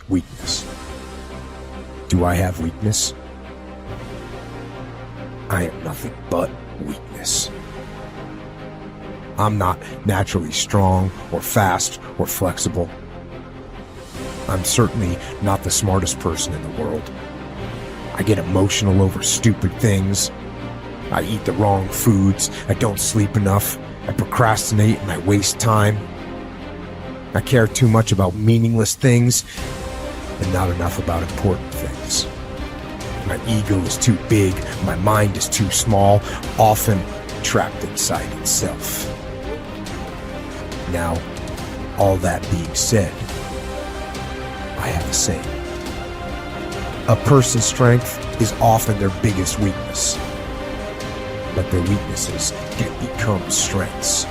Weakness. Do I have weakness? I am nothing but weakness. I'm not naturally strong or fast or flexible. I'm certainly not the smartest person in the world. I get emotional over stupid things. I eat the wrong foods. I don't sleep enough. I procrastinate and I waste time. I care too much about meaningless things and not enough about important things. My ego is too big. My mind is too small, often trapped inside itself. Now, all that being said, I have a saying. A person's strength is often their biggest weakness, but their weaknesses can become strengths.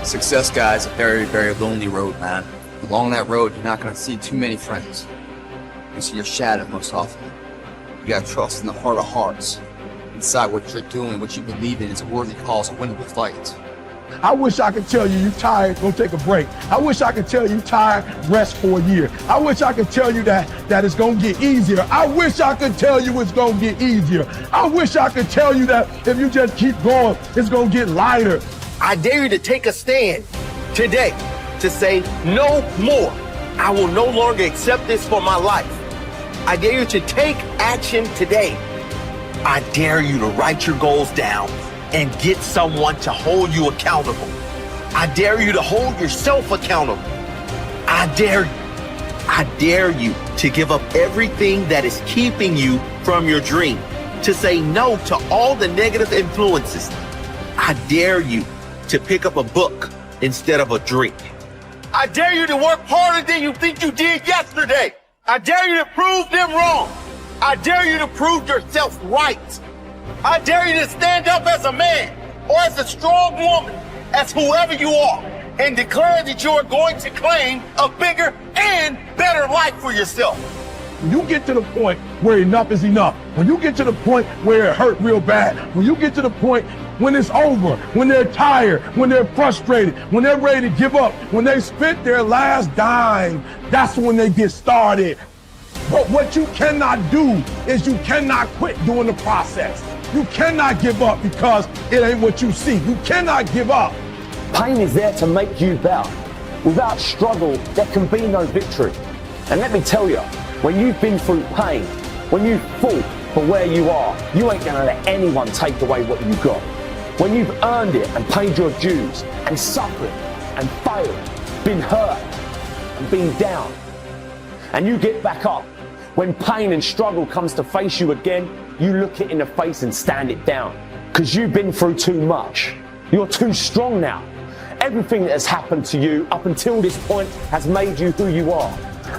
Success, guys, a very, very lonely road, man. Along that road, you're not going to see too many friends. You see your shadow most often. You got to trust in the heart of hearts. Inside what you're doing, what you believe in is a worthy cause, a winnable fight. I wish I could tell you you're tired, go take a break. I wish I could tell you tired, rest for a year. I wish I could tell you that it's gonna get easier. I wish I could tell you it's gonna get easier. I wish I could tell you that if you just keep going, it's gonna get lighter. I dare you to take a stand today to say no more. I will no longer accept this for my life. I dare you to take action today. I dare you to write your goals down and get someone to hold you accountable. I dare you to hold yourself accountable. I dare you to give up everything that is keeping you from your dream, to say no to all the negative influences. I dare you to pick up a book instead of a drink. I dare you to work harder than you think you did yesterday. I dare you to prove them wrong. I dare you to prove yourself right. I dare you to stand up as a man or as a strong woman, as whoever you are, and declare that you are going to claim a bigger and better life for yourself. When you get to the point where enough is enough, when you get to the point where it hurt real bad, when you get to the point when it's over, when they're tired, when they're frustrated, when they're ready to give up, when they spent their last dime, that's when they get started. But what you cannot do is you cannot quit during the process. You cannot give up because it ain't what you see. You cannot give up. Pain is there to make you better. Without struggle, there can be no victory. And let me tell you, when you've been through pain, when you've fought for where you are, you ain't gonna let anyone take away what you got. When you've earned it and paid your dues and suffered and failed, been hurt and been down, and you get back up, when pain and struggle comes to face you again, you look it in the face and stand it down. Because you've been through too much. You're too strong now. Everything that has happened to you up until this point has made you who you are.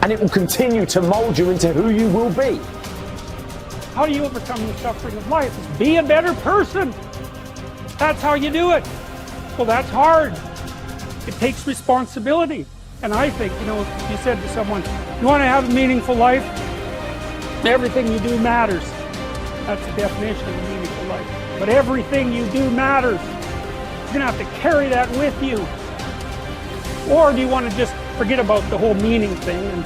And it will continue to mold you into who you will be. How do you overcome the suffering of life? Is be a better person. That's how you do it. Well, that's hard. It takes responsibility. And I think, if you said to someone, you want to have a meaningful life? Everything you do matters. That's the definition of a meaningful life. But everything you do matters. You're going to have to carry that with you. Or do you want to just forget about the whole meaning thing and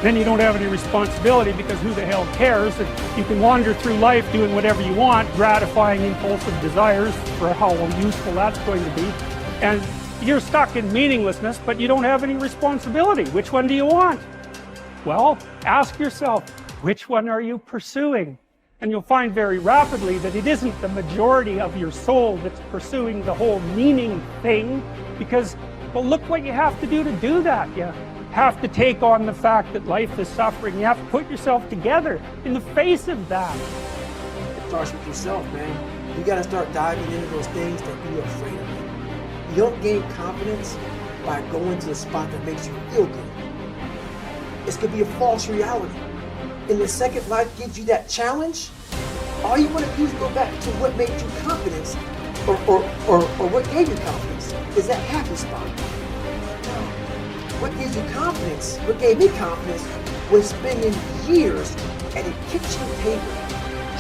then you don't have any responsibility because who the hell cares? And you can wander through life doing whatever you want, gratifying impulsive desires for how useful that's going to be. And you're stuck in meaninglessness, but you don't have any responsibility. Which one do you want? Well, ask yourself, which one are you pursuing? And you'll find very rapidly that it isn't the majority of your soul that's pursuing the whole meaning thing, because, well, look what you have to do that. You have to take on the fact that life is suffering. You have to put yourself together in the face of that. It starts with yourself, man. You gotta start diving into those things that you're afraid of. You don't gain confidence by going to the spot that makes you feel good. It's gonna be a false reality. And the second life gives you that challenge, all you want to do is go back to what made you confidence, or what gave you confidence, is that happy spot. Now, what gives you confidence, what gave me confidence, was spending years at a kitchen table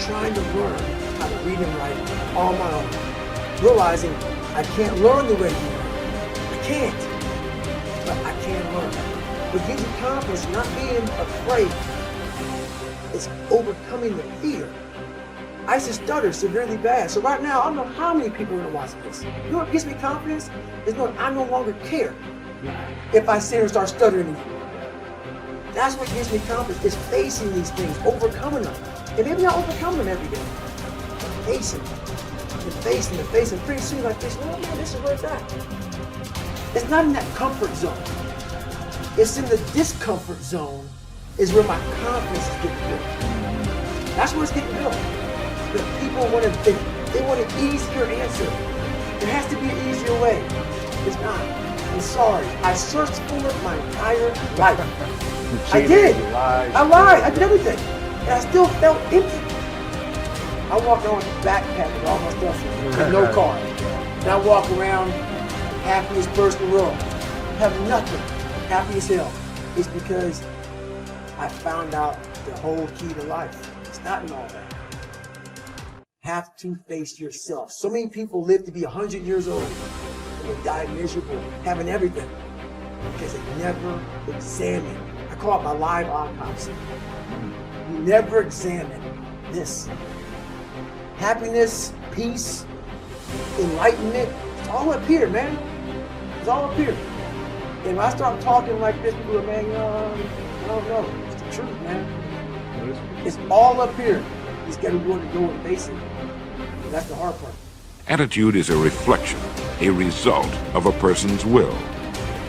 trying to learn how to read and write on my own. Realizing I can't learn the way you learn. I can't, but I can learn. What gives you confidence, not being afraid, is overcoming the fear. I used to stutter severely bad. So right now, I don't know how many people are gonna watch this. You know what gives me confidence? Is knowing I no longer care if I sit and start stuttering anymore. That's what gives me confidence, is facing these things, overcoming them. And maybe not overcome them every day, but facing them. And facing and facing. Pretty soon like this, oh man, this is where it's at. It's not in that comfort zone. It's in the discomfort zone is where my confidence is getting built. That's where it's getting built. But people want they want an easier answer. There has to be an easier way. It's not. I'm sorry. I searched for it my entire life. I did. I lied. I did everything. And I still felt empty. I walk around with a backpack with all my stuff and no car. And I walk around happiest person in the world. Have nothing. Happy as hell. It's because I found out the whole key to life. It's not in all that. Have to face yourself. So many people live to be 100 years old and they die miserable, having everything, because they never examine. I call it my live autopsy. You never examine this. Happiness, peace, enlightenment, it's all up here, man. It's all up here. And when I start talking like this, people are, man, I don't know. It's the truth, man. It's all up here. You just got to be willing to go and face it. And that's the hard part. Attitude is a reflection, a result of a person's will.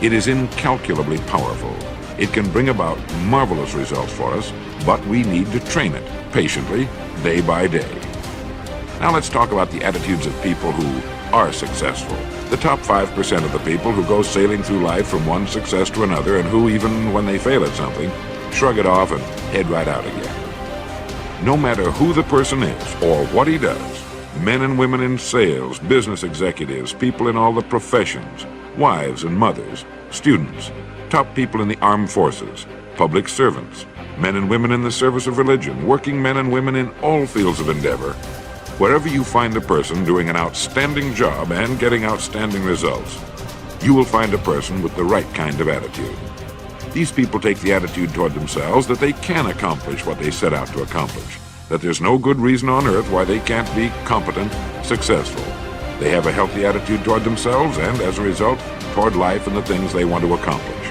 It is incalculably powerful. It can bring about marvelous results for us, but we need to train it patiently, day by day. Now let's talk about the attitudes of people who are successful. The top 5% of the people who go sailing through life from one success to another and who, even when they fail at something, shrug it off and head right out again. No matter who the person is or what he does, men and women in sales, business executives, people in all the professions, wives and mothers, students, top people in the armed forces, public servants, men and women in the service of religion, working men and women in all fields of endeavor. Wherever you find a person doing an outstanding job and getting outstanding results, you will find a person with the right kind of attitude. These people take the attitude toward themselves that they can accomplish what they set out to accomplish, that there's no good reason on earth why they can't be competent, successful. They have a healthy attitude toward themselves and, as a result, toward life and the things they want to accomplish.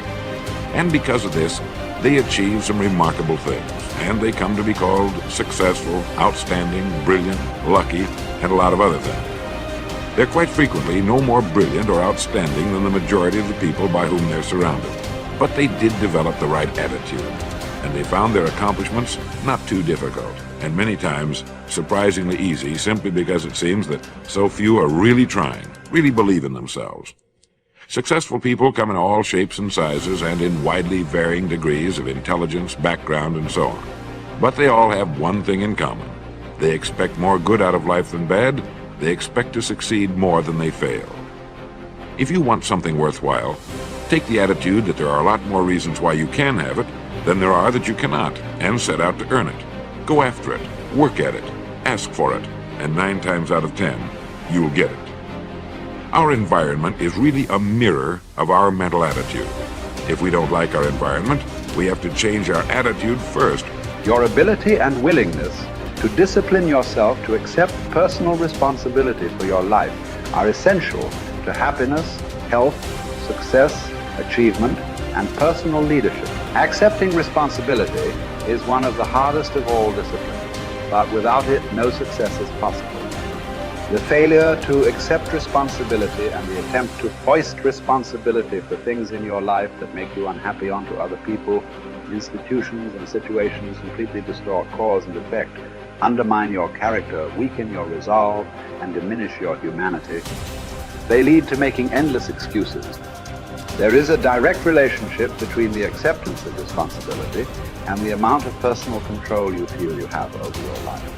And because of this, they achieve some remarkable things, and they come to be called successful, outstanding, brilliant, lucky, and a lot of other things. They're quite frequently no more brilliant or outstanding than the majority of the people by whom they're surrounded. But they did develop the right attitude, and they found their accomplishments not too difficult, and many times surprisingly easy, simply because it seems that so few are really trying, really believe in themselves. Successful people come in all shapes and sizes and in widely varying degrees of intelligence, background, and so on. But they all have one thing in common. They expect more good out of life than bad. They expect to succeed more than they fail. If you want something worthwhile, take the attitude that there are a lot more reasons why you can have it than there are that you cannot, and set out to earn it. Go after it, work at it, ask for it, and 9 times out of 10, you'll get it. Our environment is really a mirror of our mental attitude. If we don't like our environment, we have to change our attitude first. Your ability and willingness to discipline yourself to accept personal responsibility for your life are essential to happiness, health, success, achievement, and personal leadership. Accepting responsibility is one of the hardest of all disciplines, but without it, no success is possible. The failure to accept responsibility and the attempt to foist responsibility for things in your life that make you unhappy onto other people, institutions, and situations completely distort cause and effect, undermine your character, weaken your resolve, and diminish your humanity. They lead to making endless excuses. There is a direct relationship between the acceptance of responsibility and the amount of personal control you feel you have over your life.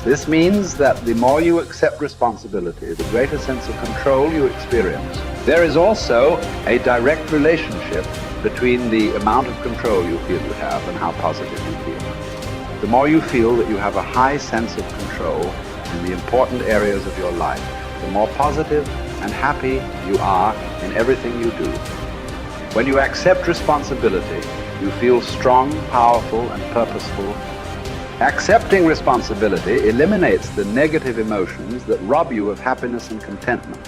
This means that the more you accept responsibility, the greater sense of control you experience. There is also a direct relationship between the amount of control you feel you have and how positive you feel. The more you feel that you have a high sense of control in the important areas of your life, the more positive and happy you are in everything you do. When you accept responsibility, you feel strong, powerful, and purposeful. Accepting responsibility eliminates the negative emotions that rob you of happiness and contentment.